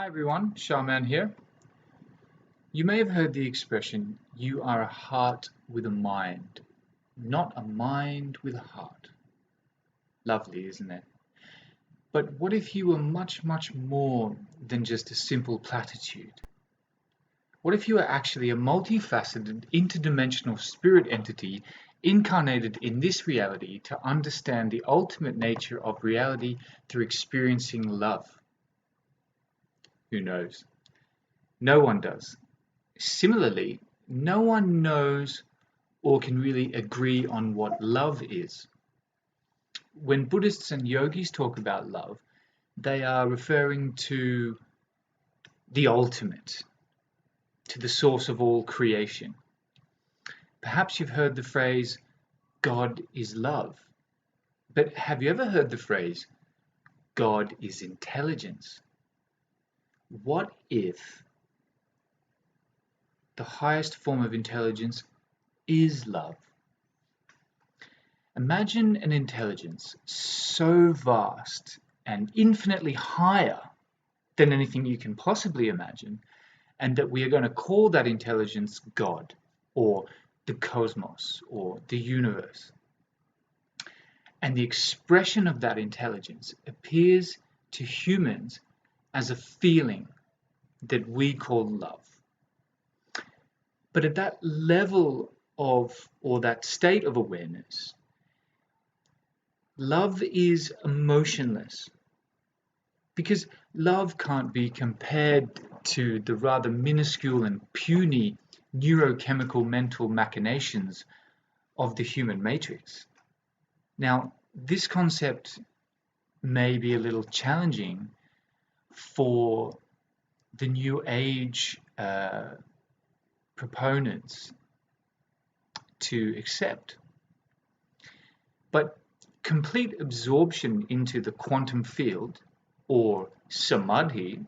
everyone, SHA-Man here. You may have heard the expression, you are a heart with a mind, not a mind with a heart. Lovely, isn't it? But what if you were much, much more than just a simple platitude? What if you were actually a multifaceted, interdimensional spirit entity incarnated in this reality to understand the ultimate nature of reality through experiencing love? Who knows? No one does. Similarly, no one knows or can really agree on what love is. When Buddhists and yogis talk about love, they are referring to the ultimate, to the source of all creation. Perhaps you've heard the phrase, God is love. But have you ever heard the phrase, God is intelligence? What if the highest form of intelligence is love? Imagine an intelligence so vast and infinitely higher than anything you can possibly imagine, and that we are going to call that intelligence God, or the cosmos, or the universe. And the expression of that intelligence appears to humans as a feeling that we call love. But at that level of, or that state of awareness, love is emotionless, because love can't be compared to the rather minuscule and puny neurochemical mental machinations of the human matrix. Now, this concept may be a little challenging for the New Age proponents to accept, but complete absorption into the quantum field, or samadhi,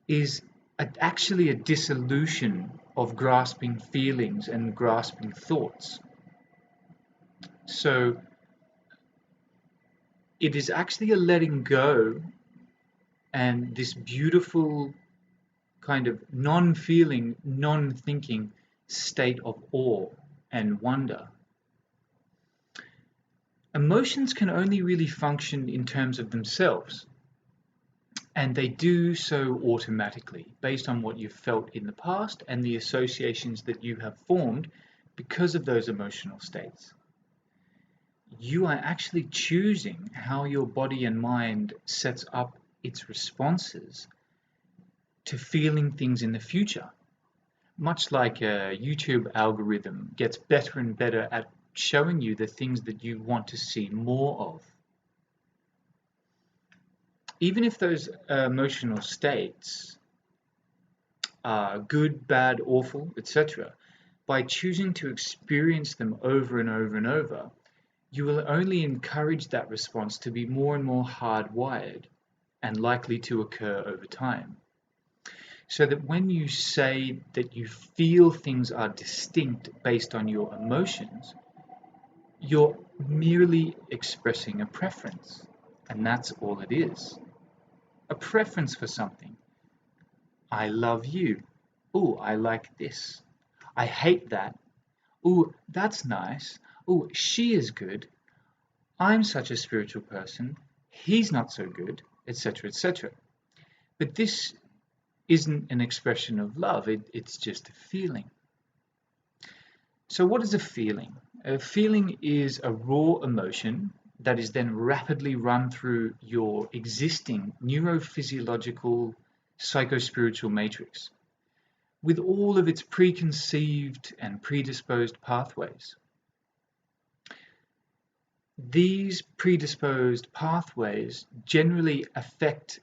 is actually a dissolution of grasping feelings and grasping thoughts. So it is actually a letting go and this beautiful kind of non-feeling, non-thinking state of awe and wonder. Emotions can only really function in terms of themselves, and they do so automatically based on what you've felt in the past and the associations that you have formed because of those emotional states. You are actually choosing how your body and mind sets up its responses to feeling things in the future, much like a YouTube algorithm gets better and better at showing you the things that you want to see more of. Even if those emotional states are good, bad, awful, etc., by choosing to experience them over and over and over, you will only encourage that response to be more and more hardwired and likely to occur over time. So that when you say that you feel things are distinct based on your emotions, you're merely expressing a preference, and that's all it is. A preference for something. I love you. Ooh, I like this. I hate that. Ooh, that's nice. Ooh, she is good. I'm such a spiritual person. He's not so good, etc., etc. But this isn't an expression of love. It's just a feeling. So what is a feeling? A feeling is a raw emotion that is then rapidly run through your existing neurophysiological psychospiritual matrix with all of its preconceived and predisposed pathways. These predisposed pathways generally affect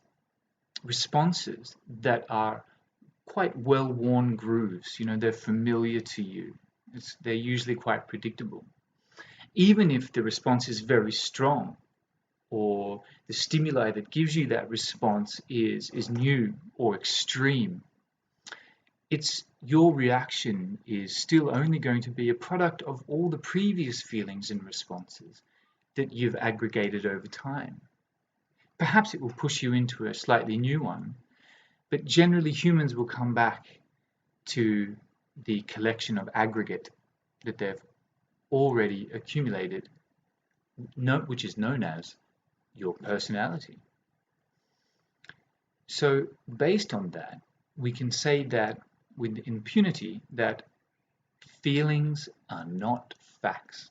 responses that are quite well-worn grooves. They're familiar to you. They're usually quite predictable. Even if the response is very strong, or the stimuli that gives you that response is new or extreme, your reaction is still only going to be a product of all the previous feelings and responses that you've aggregated over time. Perhaps it will push you into a slightly new one, But generally, humans will come back to the collection of aggregate that they've already accumulated, which is known as your personality. So based on that, we can say that with impunity that feelings are not facts.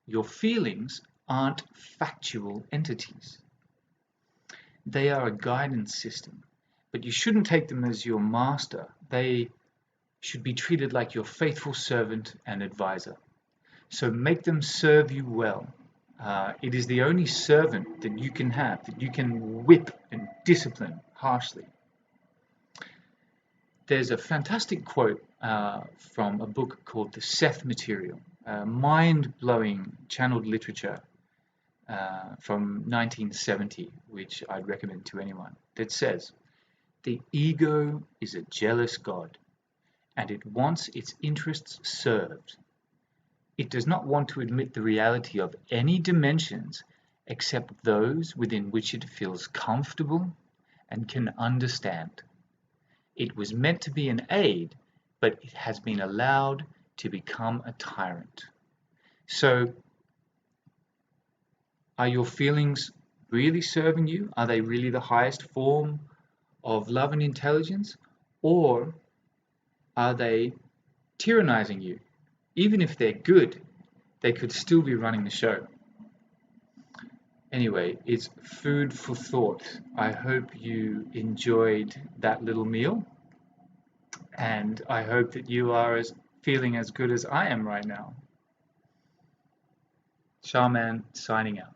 Your feelings aren't factual entities. They are a guidance system, but you shouldn't take them as your master. They should be treated like your faithful servant and advisor. So make them serve you well. It is the only servant that you can have, that you can whip and discipline harshly. There's a fantastic quote from a book called The Seth Material, mind-blowing channeled literature from 1970, which I'd recommend to anyone, that says, "The ego is a jealous god, and it wants its interests served. It does not want to admit the reality of any dimensions except those within which it feels comfortable and can understand. It was meant to be an aid, but it has been allowed to become a tyrant." So, are your feelings really serving you? Are they really the highest form of love and intelligence? Or are they tyrannizing you? Even if they're good, they could still be running the show. Anyway, it's food for thought. I hope you enjoyed that little meal, and I hope that you are feeling as good as I am right now. SHA-Man signing out.